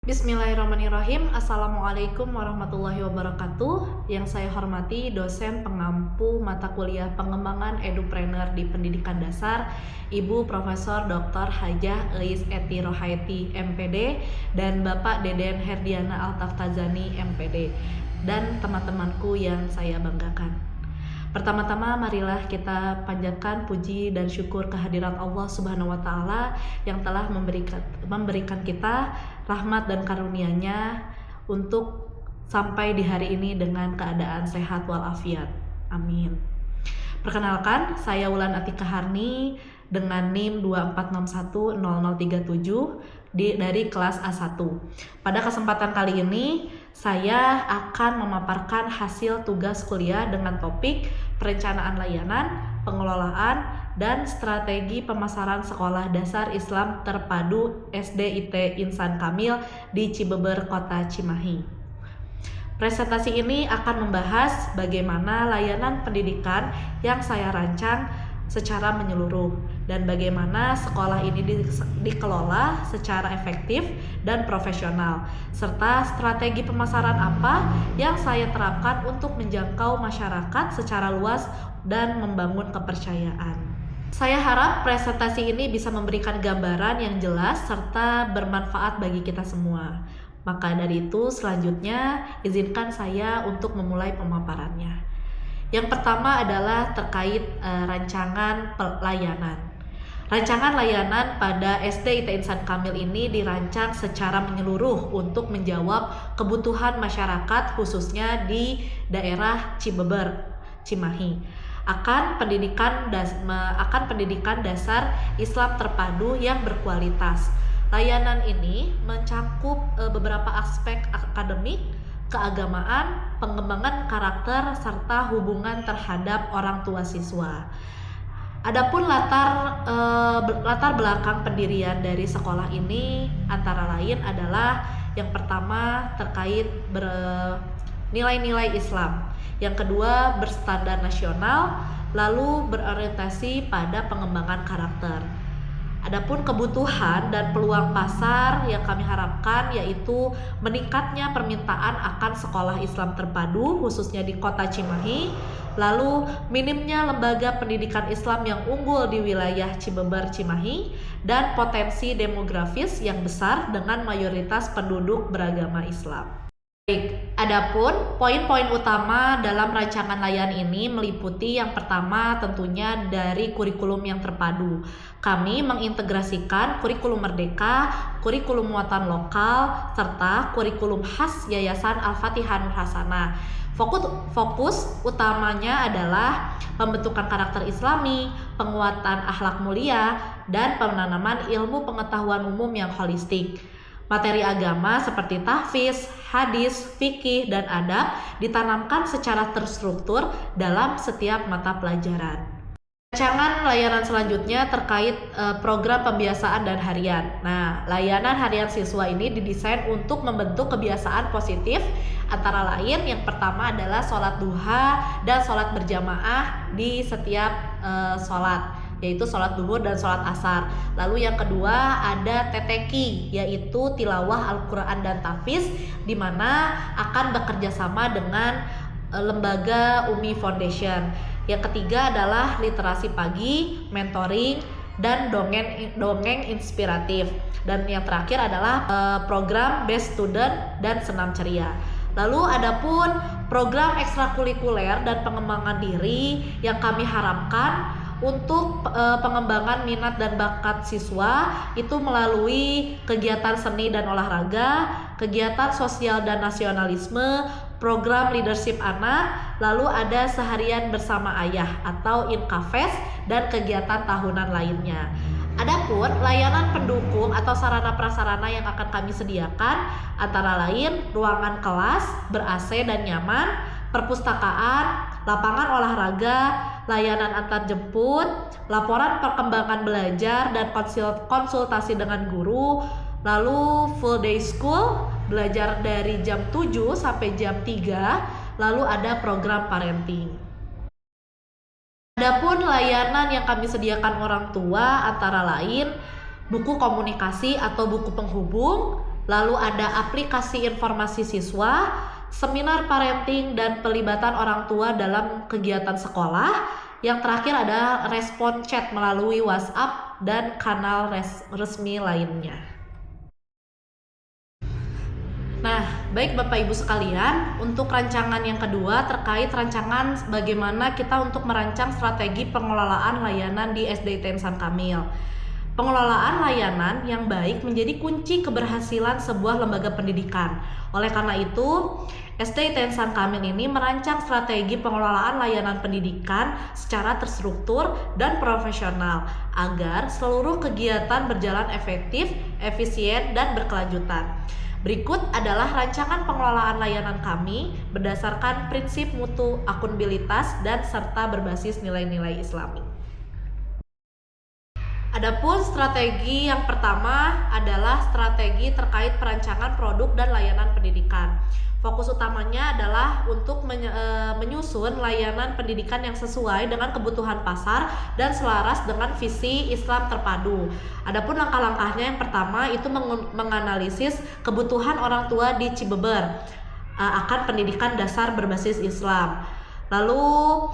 Bismillahirrahmanirrahim. Assalamualaikum warahmatullahi wabarakatuh. Yang saya hormati dosen pengampu mata kuliah pengembangan edupreneur di pendidikan dasar, Ibu Profesor Dr. Hajah Eis Eti Rohaiti MPD dan Bapak Deden Herdiana Altaftazani MPD dan teman-temanku yang saya banggakan. Pertama-tama marilah kita panjatkan puji dan syukur kehadirat Allah Subhanahu wa taala yang telah memberikan kita rahmat dan karunia-Nya untuk sampai di hari ini dengan keadaan sehat walafiat. Amin. Perkenalkan, saya Wulan Atika Harni dengan NIM 24610037 dari kelas A1. Pada kesempatan kali ini, saya akan memaparkan hasil tugas kuliah dengan topik perencanaan layanan, pengelolaan, dan strategi pemasaran sekolah dasar Islam terpadu SDIT Insan Kamil di Cibeber, Kota Cimahi. Presentasi ini akan membahas bagaimana layanan pendidikan yang saya rancang secara menyeluruh dan bagaimana sekolah ini dikelola secara efektif dan profesional, serta strategi pemasaran apa yang saya terapkan untuk menjangkau masyarakat secara luas dan membangun kepercayaan. Saya harap presentasi ini bisa memberikan gambaran yang jelas serta bermanfaat bagi kita semua. Maka dari itu selanjutnya izinkan saya untuk memulai pemaparannya. Yang pertama adalah terkait rancangan layanan. Rancangan layanan pada SDIT Insan Kamil ini dirancang secara menyeluruh untuk menjawab kebutuhan masyarakat khususnya di daerah Cibeber, Cimahi akan pendidikan dasar Islam terpadu yang berkualitas. Layanan ini mencakup beberapa aspek akademik, keagamaan, pengembangan karakter, serta hubungan terhadap orang tua siswa. Adapun latar belakang pendirian dari sekolah ini antara lain adalah yang pertama terkait nilai-nilai Islam, yang kedua berstandar nasional, lalu berorientasi pada pengembangan karakter. Adapun kebutuhan dan peluang pasar yang kami harapkan yaitu meningkatnya permintaan akan sekolah Islam terpadu khususnya di Kota Cimahi, lalu minimnya lembaga pendidikan Islam yang unggul di wilayah Cibeber Cimahi, dan potensi demografis yang besar dengan mayoritas penduduk beragama Islam. Baik, adapun poin-poin utama dalam rancangan layanan ini meliputi yang pertama tentunya dari kurikulum yang terpadu. Kami mengintegrasikan kurikulum merdeka, kurikulum muatan lokal, serta kurikulum khas Yayasan Al-Fatihah Nur Hasanah. Fokus utamanya adalah pembentukan karakter Islami, penguatan akhlak mulia, dan penanaman ilmu pengetahuan umum yang holistik. Materi agama seperti tahfiz, hadis, fikih, dan adab ditanamkan secara terstruktur dalam setiap mata pelajaran. Rancangan layanan selanjutnya terkait program pembiasaan dan harian. Nah, layanan harian siswa ini didesain untuk membentuk kebiasaan positif, antara lain yang pertama adalah sholat duha dan sholat berjamaah di setiap sholat, yaitu sholat duhur dan sholat asar. Lalu yang kedua ada TTQ, yaitu tilawah Al-Quran dan tahfiz, di mana akan bekerja sama dengan lembaga Umi Foundation. Yang ketiga adalah literasi pagi, mentoring, dan dongeng inspiratif. Dan yang terakhir adalah program Best Student dan senam ceria. Lalu adapun program ekstrakurikuler dan pengembangan diri yang kami harapkan untuk pengembangan minat dan bakat siswa itu melalui kegiatan seni dan olahraga, kegiatan sosial dan nasionalisme, program leadership anak, lalu ada seharian bersama ayah atau Inkafes, dan kegiatan tahunan lainnya. Adapun layanan pendukung atau sarana prasarana yang akan kami sediakan antara lain ruangan kelas ber-AC dan nyaman, perpustakaan, lapangan olahraga, layanan antar jemput, laporan perkembangan belajar dan konsultasi dengan guru, lalu full day school, belajar dari jam 7 sampai jam 3, lalu ada program parenting. Adapun layanan yang kami sediakan orang tua antara lain buku komunikasi atau buku penghubung, lalu ada aplikasi informasi siswa, seminar parenting, dan pelibatan orang tua dalam kegiatan sekolah. Yang terakhir ada respon chat melalui WhatsApp dan kanal resmi lainnya. Nah, baik Bapak Ibu sekalian, untuk rancangan yang kedua terkait rancangan bagaimana kita untuk merancang strategi pengelolaan layanan di SDIT Insan Kamil. Pengelolaan layanan yang baik menjadi kunci keberhasilan sebuah lembaga pendidikan. Oleh karena itu, SDIT Insan Kamil ini merancang strategi pengelolaan layanan pendidikan secara terstruktur dan profesional agar seluruh kegiatan berjalan efektif, efisien, dan berkelanjutan. Berikut adalah rancangan pengelolaan layanan kami berdasarkan prinsip mutu akuntabilitas dan serta berbasis nilai-nilai Islami. Adapun strategi yang pertama adalah strategi terkait perancangan produk dan layanan pendidikan. Fokus utamanya adalah untuk menyusun layanan pendidikan yang sesuai dengan kebutuhan pasar dan selaras dengan visi Islam terpadu. Adapun langkah-langkahnya yang pertama itu menganalisis kebutuhan orang tua di Cibeber akan pendidikan dasar berbasis Islam. Lalu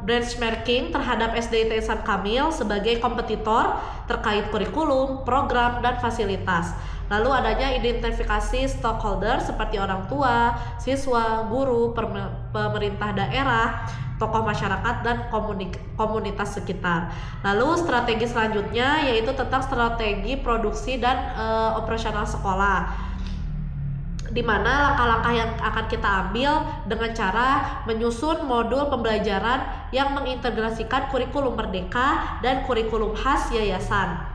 benchmarking terhadap SDIT Insan Kamil sebagai kompetitor terkait kurikulum, program, dan fasilitas. Lalu adanya identifikasi stakeholder seperti orang tua, siswa, guru, pemerintah daerah, tokoh masyarakat, dan komunitas sekitar. Lalu strategi selanjutnya yaitu tentang strategi produksi dan operasional sekolah, di mana langkah-langkah yang akan kita ambil dengan cara menyusun modul pembelajaran yang mengintegrasikan kurikulum merdeka dan kurikulum khas yayasan.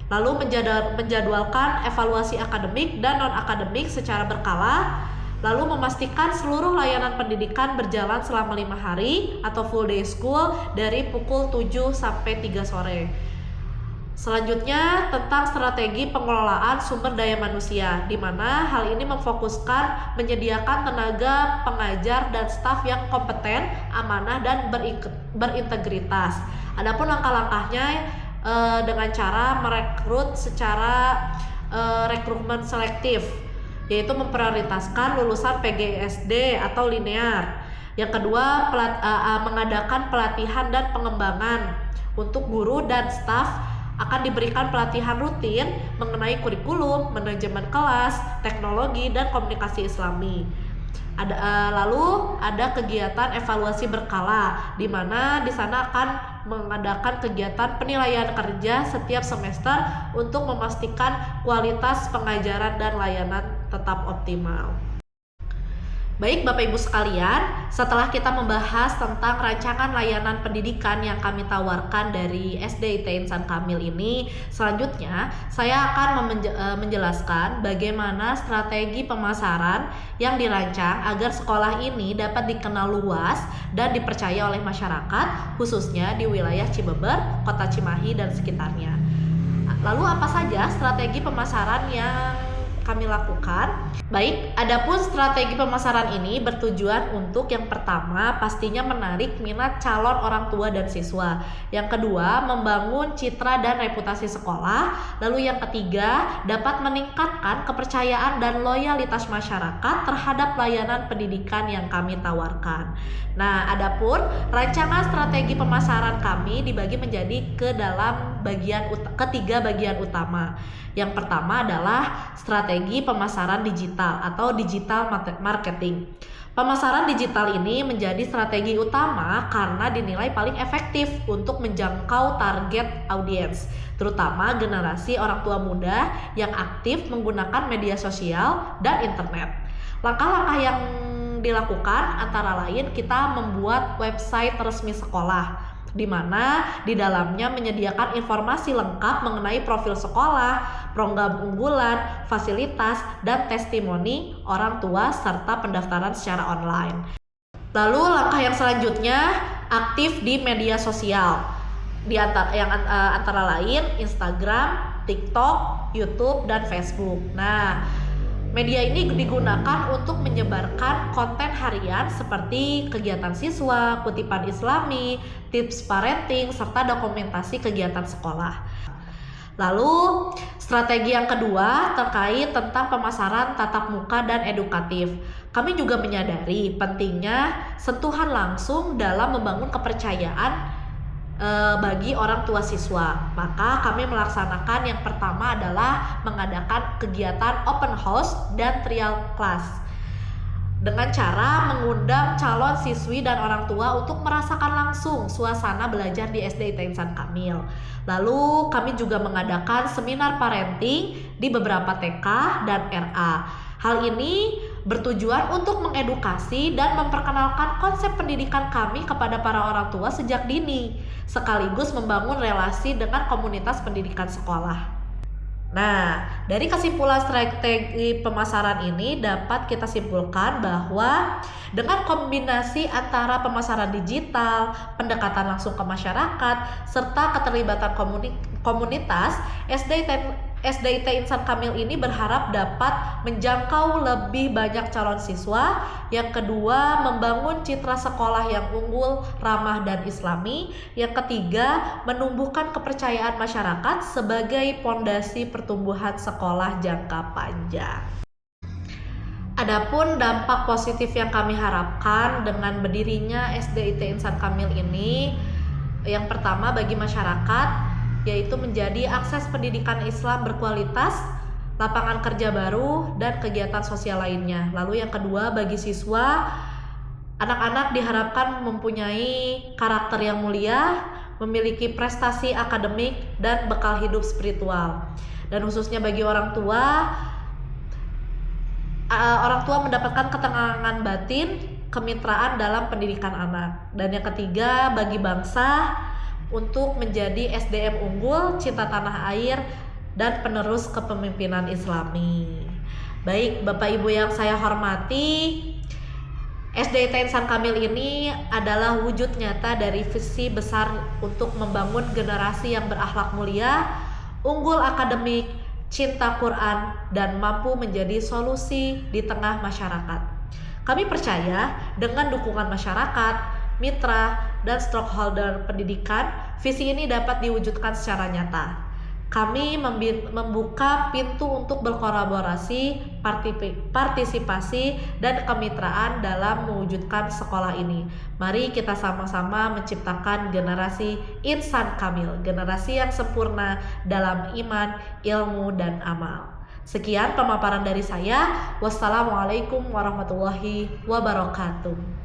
Lalu menjadwalkan evaluasi akademik dan non-akademik secara berkala, lalu memastikan seluruh layanan pendidikan berjalan selama 5 hari atau full day school dari pukul 7 sampai 3 sore. Selanjutnya tentang strategi pengelolaan sumber daya manusia, di mana hal ini memfokuskan menyediakan tenaga pengajar dan staf yang kompeten, amanah, dan berintegritas. Adapun langkah-langkahnya dengan cara merekrut secara rekrutmen selektif, yaitu memprioritaskan lulusan PGSD atau linear. Yang kedua, mengadakan pelatihan dan pengembangan untuk guru dan staf, akan diberikan pelatihan rutin mengenai kurikulum, manajemen kelas, teknologi, dan komunikasi Islami. Lalu ada kegiatan evaluasi berkala, di mana di sana akan mengadakan kegiatan penilaian kerja setiap semester untuk memastikan kualitas pengajaran dan layanan tetap optimal. Baik Bapak Ibu sekalian, setelah kita membahas tentang rancangan layanan pendidikan yang kami tawarkan dari SDIT Insan Kamil ini, selanjutnya saya akan menjelaskan bagaimana strategi pemasaran yang dirancang agar sekolah ini dapat dikenal luas dan dipercaya oleh masyarakat, khususnya di wilayah Cibeber, Kota Cimahi, dan sekitarnya. Lalu apa saja strategi pemasaran yang kami lakukan? Baik, adapun strategi pemasaran ini bertujuan untuk yang pertama pastinya menarik minat calon orang tua dan siswa. Yang kedua, membangun citra dan reputasi sekolah. Lalu yang ketiga, dapat meningkatkan kepercayaan dan loyalitas masyarakat terhadap layanan pendidikan yang kami tawarkan. Nah, adapun rancangan strategi pemasaran kami dibagi menjadi ke dalam ketiga bagian utama. Yang pertama adalah strategi pemasaran digital atau digital marketing. Pemasaran digital ini menjadi strategi utama karena dinilai paling efektif untuk menjangkau target audiens, terutama generasi orang tua muda yang aktif menggunakan media sosial dan internet. Langkah-langkah yang dilakukan antara lain kita membuat website resmi sekolah, di mana di dalamnya menyediakan informasi lengkap mengenai profil sekolah, program unggulan, fasilitas, dan testimoni orang tua serta pendaftaran secara online. Lalu langkah yang selanjutnya aktif di media sosial, antara lain Instagram, TikTok, YouTube, dan Facebook. Nah, media ini digunakan untuk menyebarkan konten harian seperti kegiatan siswa, kutipan Islami, tips parenting, serta dokumentasi kegiatan sekolah. Lalu strategi yang kedua terkait tentang pemasaran tatap muka dan edukatif. Kami juga menyadari pentingnya sentuhan langsung dalam membangun kepercayaan bagi orang tua siswa. Maka kami melaksanakan yang pertama adalah mengadakan kegiatan open house dan trial class dengan cara mengundang calon siswi dan orang tua untuk merasakan langsung suasana belajar di SD ITN Insan Kamil. Lalu kami juga mengadakan seminar parenting di beberapa TK dan RA. Hal ini bertujuan untuk mengedukasi dan memperkenalkan konsep pendidikan kami kepada para orang tua sejak dini, sekaligus membangun relasi dengan komunitas pendidikan sekolah. Nah, dari kesimpulan strategi pemasaran ini dapat kita simpulkan bahwa dengan kombinasi antara pemasaran digital, pendekatan langsung ke masyarakat, serta keterlibatan komunitas, SDIT Insan Kamil ini berharap dapat menjangkau lebih banyak calon siswa. Yang kedua, membangun citra sekolah yang unggul, ramah dan islami. Yang ketiga, menumbuhkan kepercayaan masyarakat sebagai pondasi pertumbuhan sekolah jangka panjang. Adapun dampak positif yang kami harapkan dengan berdirinya SDIT Insan Kamil ini, yang pertama bagi masyarakat yaitu menjadi akses pendidikan Islam berkualitas, lapangan kerja baru, dan kegiatan sosial lainnya. Lalu yang kedua, bagi siswa, anak-anak diharapkan mempunyai karakter yang mulia, memiliki prestasi akademik, dan bekal hidup spiritual. Dan khususnya bagi orang tua mendapatkan ketenangan batin, kemitraan dalam pendidikan anak. Dan yang ketiga, bagi bangsa, untuk menjadi SDM unggul, cinta tanah air, dan penerus kepemimpinan Islami. Baik, Bapak Ibu yang saya hormati, SDIT Insan Kamil ini adalah wujud nyata dari visi besar untuk membangun generasi yang berakhlak mulia, unggul akademik, cinta Quran, dan mampu menjadi solusi di tengah masyarakat. Kami percaya dengan dukungan masyarakat, mitra, dan stakeholder pendidikan, visi ini dapat diwujudkan secara nyata. Kami membuka pintu untuk berkolaborasi, partisipasi, dan kemitraan dalam mewujudkan sekolah ini. Mari kita sama-sama menciptakan generasi insan kamil, generasi yang sempurna dalam iman, ilmu, dan amal. Sekian pemaparan dari saya. Wassalamualaikum warahmatullahi wabarakatuh.